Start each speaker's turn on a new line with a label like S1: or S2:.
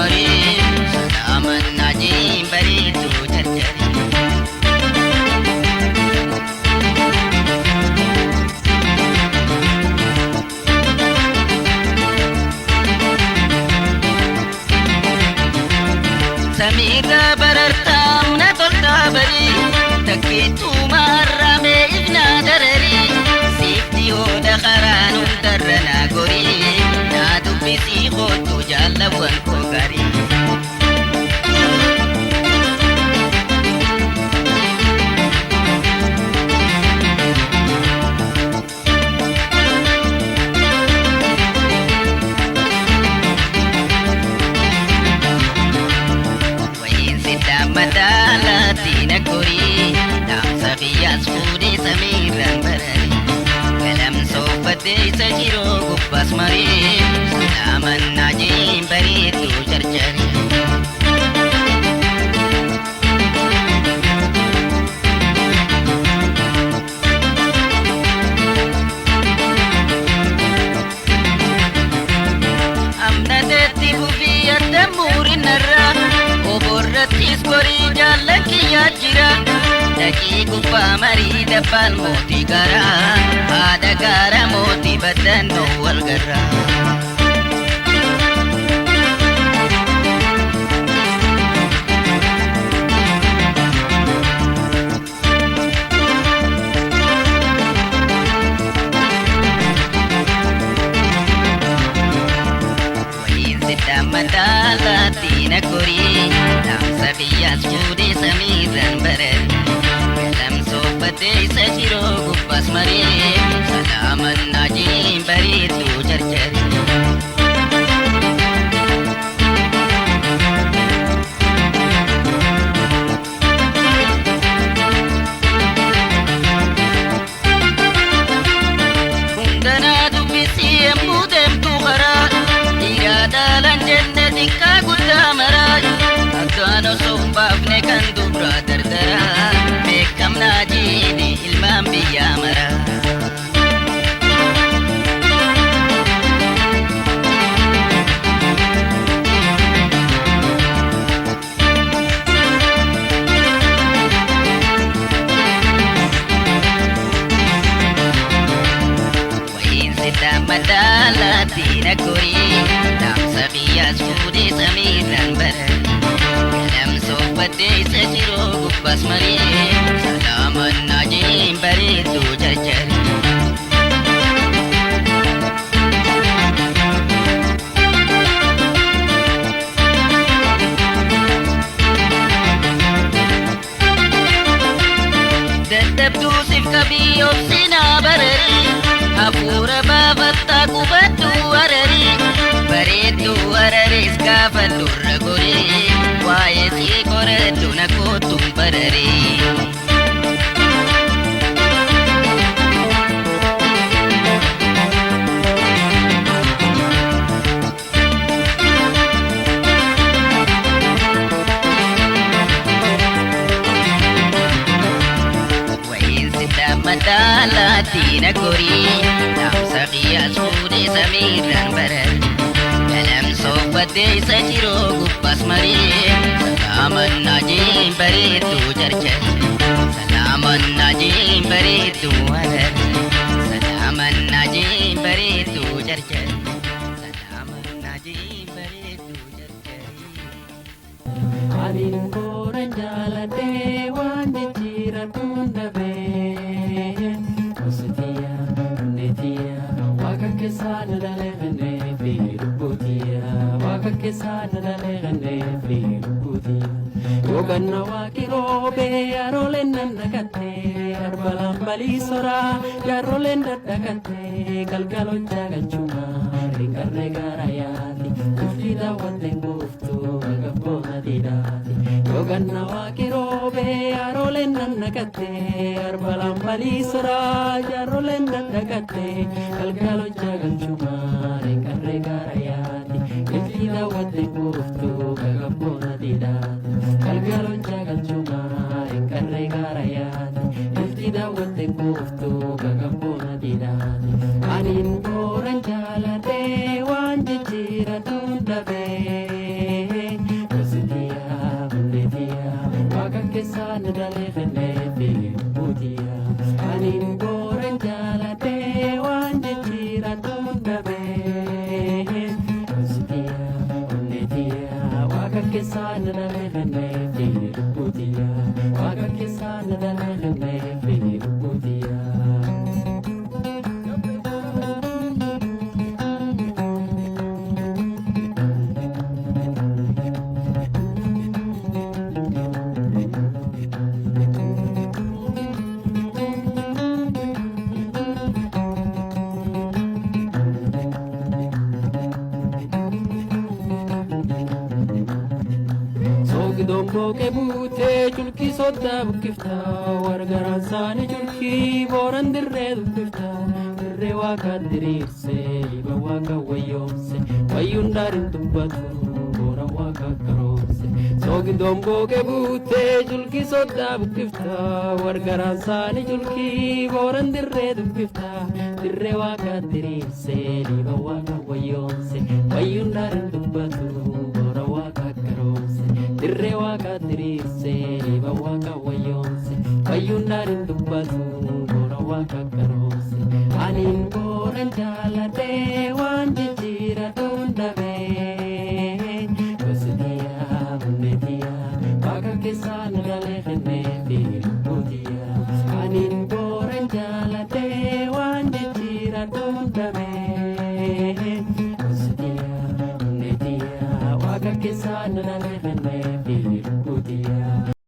S1: مری سلام ناجیم بری تو جرجری سميرة بررتا منطلتا بري تكيتو مرة ميبنا درري سيفتي هودا خرانو درنا قري نادو بيسي خوتو جالوان كوكاري مدالاتي نكوري دام سقياس فودي سميران برري كلام صوفتي سجيرو قباس مري سلام الناجيم بريتو جرجري أمنتي بوفي الدمور النرا وبرتيس بري جالك يا جيران دقيق فمري دبال موتي غرا هذا غرا موتي بدن نوال غرا مدالاتي نكوري دام سقياس فودي سميران برري كلام صوفتي سجيرو قباس مري سلام الناجيم بريتو جرجري كندنا دبسي يمودم تغرا إرادة لنجنة كاقودا مراج أكدوانو صوبافني كان دبرا دردرا بكم ناجيني المام بيا مرا وين ستا مدالاتي نكوري دام سقياس فودي سميران برري كلام صوفتي سجيرو قباس مري سلام الناجيم بريتو جرجري ددبدو سفكبي وبسنا برري أفور بابتا قبتو ورري بريتو ورري سكافل الرقري وايسي قردو نكوتو برري مدالاتي نكوري دام سقياس فودي سميران برري كلام صوفتي سجيرو قباس مري سلام الناجيم بريتو جرجري سلام الناجيم بريتو ورري سلام الناجيم بريتو جرجري سلام الناجيم بريتو جرجري
S2: Adin koran jalate wan jira tundabe Positia netia waka kesana dale gane firubutia waka kesana dale gane firubutia Yoganna wakiro be arolen nandakate arbalam balisora yarolen dadakate galgalo jagachuma ringarre garayati kufida watengu gabona didati yoganna wakiro be arolen nannakate arbalam balisra jarolen nannakate galgalo jagal chumare karre garayati kufida watengu gabona didati galgalo jagal chumare karre garayati kufida watengu gabona didati anin koran jalate wan jira tundabe keessaan daleeffannee fi lubbuutiya aniin booran jaaladhee waan jijjiiratuun dhabee goositiya onneetiya waaqa keessaan daleeffannee fi lubbuutiya waaqa keessaan daleeffannee fi lubbuutiya. Domboke bute julki soda bukifta wargaran sani julki boran dirre dukifta dirre waka dirirse iba waka wayomse wayundarin dubbatu boran waka karomse sogi domboke bute julki soda bukifta wargaran sani julki boran dirre dukifta dirre waka dirirse iba waka wayomse wayundarin dubbatu boran waka karomse dirre waka dirirse iba waka wayomse wayundarin dubbatu bora waka karomse anin boran jaalate waan jijjiiratuun dhabee goositiya onneetiya waaqa keessaan daleeffannee fi lubbuutiya anin boran jaalate waan jijjiiratuun dhabee goositiya onneetiya waaqa keessaan daleeffannee fi